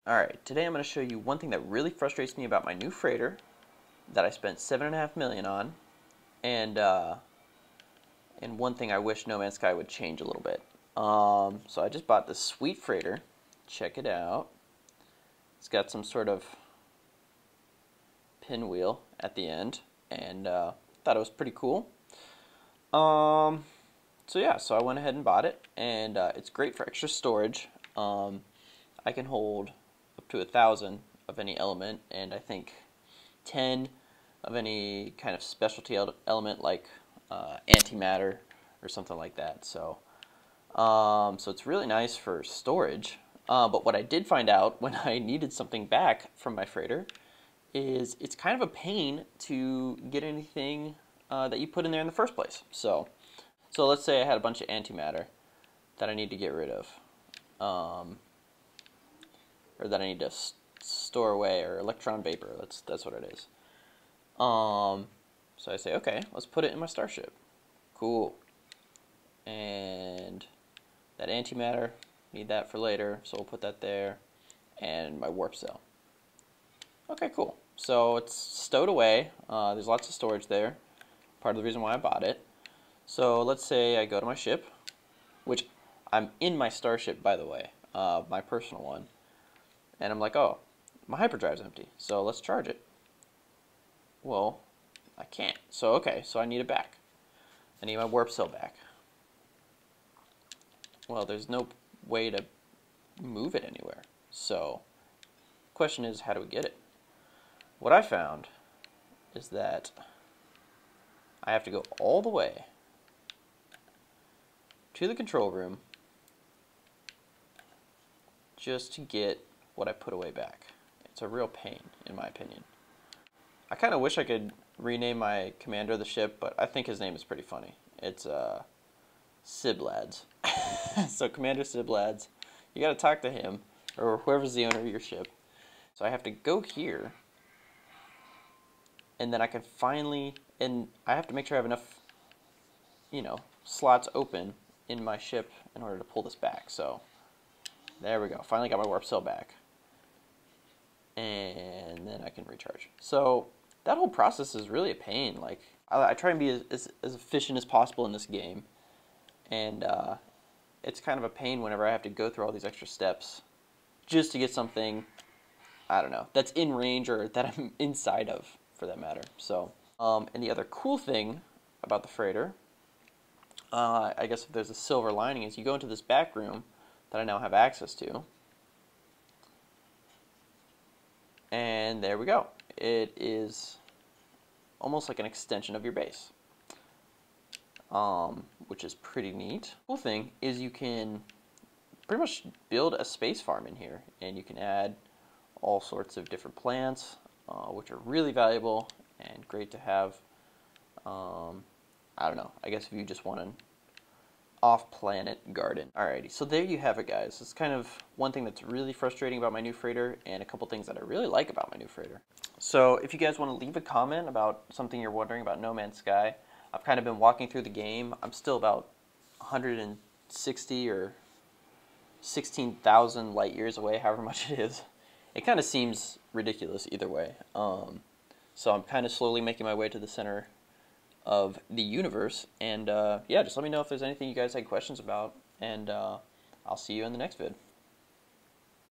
Alright, today I'm going to show you one thing that really frustrates me about my new freighter that I spent $7.5 million on, and one thing I wish No Man's Sky would change a little bit. So I just bought this sweet freighter. Check it out. It's got some sort of pinwheel at the end, and thought it was pretty cool. So yeah, so I went ahead and bought it, and it's great for extra storage. I can hold up to 1,000 of any element, and I think 10 of any kind of specialty element like antimatter or something like that. So it's really nice for storage. But what I did find out when I needed something back from my freighter is it's kind of a pain to get anything that you put in there in the first place. So let's say I had a bunch of antimatter that I need to get rid of. Or that I need to store away, or electron vapor. That's what it is. So I say, okay, let's put it in my starship. Cool. And that antimatter, need that for later, so we'll put that there. And my warp cell. Okay, cool. So it's stowed away. There's lots of storage there. Part of the reason why I bought it. So let's say I go to my ship, which I'm in my starship, by the way, my personal one. And I'm like, oh, my hyperdrive's empty, so let's charge it. Well, I can't. So, okay, so I need it back. I need my warp cell back. Well, there's no way to move it anywhere. So, the question is, how do we get it? What I found is that I have to go all the way to the control room just to get what I put away back. It's a real pain, in my opinion. I kind of wish I could rename my commander of the ship, but I think his name is pretty funny. It's Siblads. So Commander Siblads, you got to talk to him, or whoever's the owner of your ship. So I have to go here, and then I can finally, and I have to make sure I have enough, slots open in my ship in order to pull this back. So there we go. Finally got my warp cell back. And then I can recharge. So that whole process is really a pain. Like, I try and be as efficient as possible in this game, and it's kind of a pain whenever I have to go through all these extra steps just to get something, I don't know, that's in range or that I'm inside of, for that matter. So, and the other cool thing about the freighter, I guess if there's a silver lining, is you go into this back room that I now have access to. And there we go. It is almost like an extension of your base, which is pretty neat. Cool thing is you can pretty much build a space farm in here, and you can add all sorts of different plants, which are really valuable and great to have. I don't know, I guess if you just want an off-planet garden. Alrighty, so there you have it, guys. It's kind of one thing that's really frustrating about my new freighter, and a couple things that I really like about my new freighter. So if you guys want to leave a comment about something you're wondering about No Man's Sky, I've kind of been walking through the game. I'm still about 160 or 16,000 light years away, however much it is. It kind of seems ridiculous either way. So I'm kind of slowly making my way to the center of the universe, and yeah, just let me know if there's anything you guys had questions about, and I'll see you in the next vid.